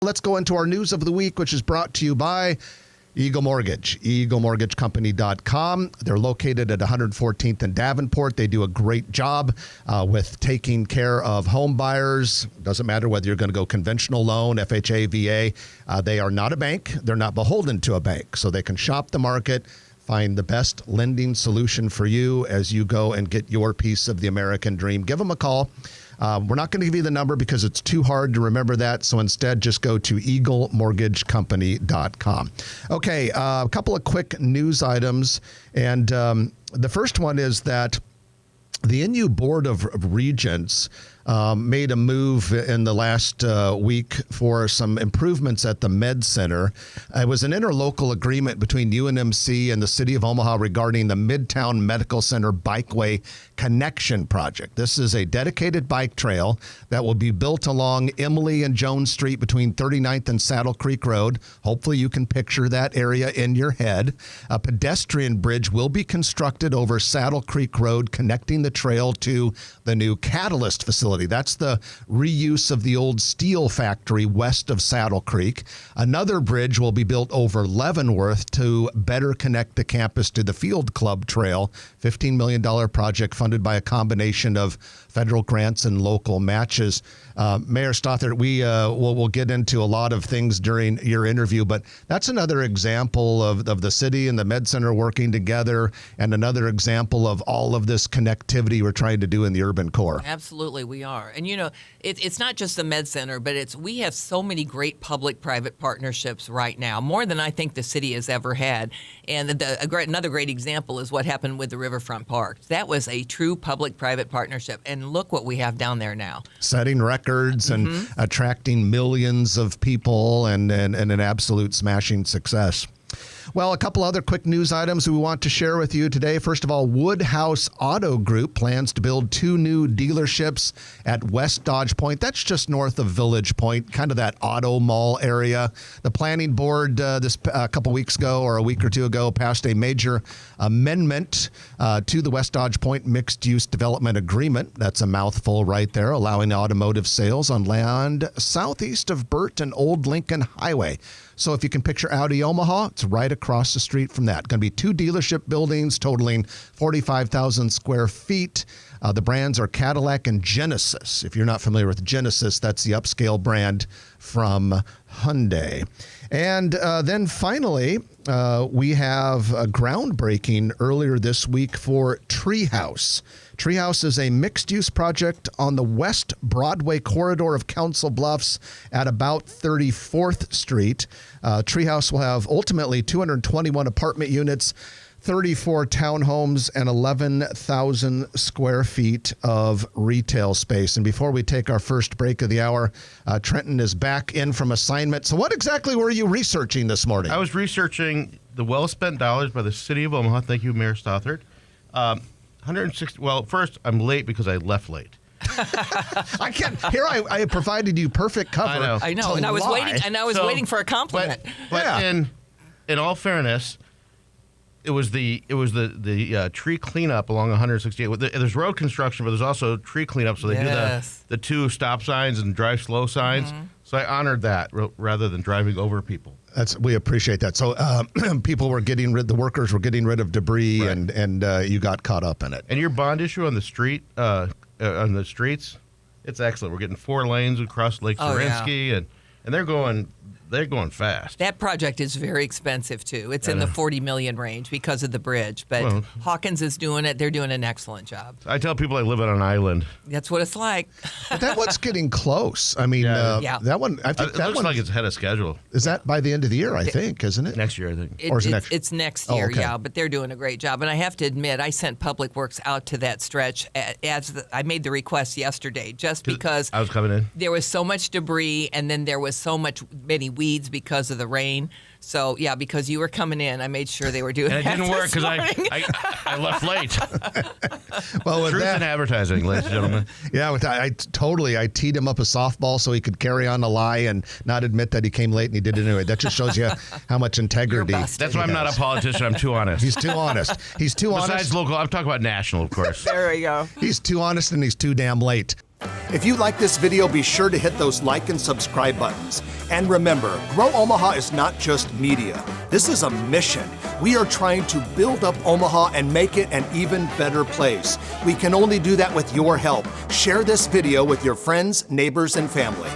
let's go into our news of the week, which is brought to you by Eagle Mortgage, eaglemortgagecompany.com. They're located at 114th and Davenport. They do a great job with taking care of home buyers. Doesn't matter whether you're going to go conventional loan, FHA, VA. They are not a bank. They're not beholden to a bank. So they can shop the market, find the best lending solution for you as you go and get your piece of the American dream. Give them a call. We're not going to give you the number because it's too hard to remember that. So instead, just go to eaglemortgagecompany.com. Okay, a couple of quick news items. And the first one is that the NU Board of Regents made a move in the last week for some improvements at the Med Center. It was an interlocal agreement between UNMC and the City of Omaha regarding the Midtown Medical Center Bikeway Connection Project. This is a dedicated bike trail that will be built along Emily and Jones Street between 39th and Saddle Creek Road. Hopefully you can picture that area in your head. A pedestrian bridge will be constructed over Saddle Creek Road, connecting the trail to the new Catalyst facility. That's the reuse of the old steel factory west of Saddle Creek. Another bridge will be built over Leavenworth to better connect the campus to the Field Club Trail. $15 million project funded by a combination of federal grants and local matches. Mayor Stothert, we'll get into a lot of things during your interview, but that's another example of the city and the Med Center working together, and another example of all of this connectivity we're trying to do in the urban core. Absolutely, we are. And, you know, it's not just the Med Center, but we have so many great public-private partnerships right now, more than I think the city has ever had. And another great example is what happened with the Riverfront Park. That was a true public-private partnership, and look what we have down there now. Setting records and attracting millions of people and an absolute smashing success. Well, a couple other quick news items we want to share with you today. First of all, Woodhouse Auto Group plans to build 2 new dealerships at West Dodge Point. That's just north of Village Point, kind of that auto mall area. The planning board a couple weeks ago or a week or two ago passed a major amendment to the West Dodge Point Mixed-Use Development Agreement. That's a mouthful right there, allowing automotive sales on land southeast of Burt and Old Lincoln Highway. So if you can picture Audi Omaha, it's right across the street from that. Going to be 2 dealership buildings totaling 45,000 square feet. The brands are Cadillac and Genesis. If you're not familiar with Genesis, that's the upscale brand from Hyundai. And then finally, we have a groundbreaking earlier this week for Treehouse. Treehouse is a mixed-use project on the West Broadway corridor of Council Bluffs at about 34th Street. Treehouse will have ultimately 221 apartment units, 34 townhomes, and 11,000 square feet of retail space. And before we take our first break of the hour, Trenton is back in from assignment. So what exactly were you researching this morning? I was researching the well-spent dollars by the City of Omaha. Thank you, Mayor Stothert. 160. Well, first, I'm late because I left late. I can't. Here, I provided you perfect cover. I know, and I was waiting for a compliment. But yeah. in all fairness, it was the tree cleanup along 168. There's road construction, but there's also tree cleanup. So they do the 2 stop signs and drive slow signs. Mm-hmm. So I honored that rather than driving over people. We appreciate that. So people were the workers were getting rid of debris, right, and you got caught up in it. And your bond issue on the street, on the streets, it's excellent. We're getting 4 lanes across Lake Zorinsky, and they're going fast. That project is very expensive too. It's in the $40 million range because of the bridge. But Hawkins is doing it. They're doing an excellent job. I tell people I live on an island. That's what it's like. But that one's getting close. I mean, that one. I think it looks like it's ahead of schedule. Is that by the end of the year? I think, isn't it? Next year, I think. It's next year. Okay. Yeah. But they're doing a great job. And I have to admit, I sent Public Works out to that stretch I made the request yesterday, just because I was coming in. There was so much debris, and then there was many weeds because of the rain. So, yeah, because you were coming in, I made sure they were doing and that. It didn't work because I left late. Well, with Truth in advertising, ladies and gentlemen. Yeah, I teed him up a softball so he could carry on a lie and not admit that he came late, and he did it anyway. That just shows you how much integrity. That's why I'm not a politician. I'm too honest. He's too honest. Besides local, I'm talking about national, of course. There we go. He's too honest, and he's too damn late. If you like this video, be sure to hit those like and subscribe buttons. And remember, Grow Omaha is not just media. This is a mission. We are trying to build up Omaha and make it an even better place. We can only do that with your help. Share this video with your friends, neighbors, and family.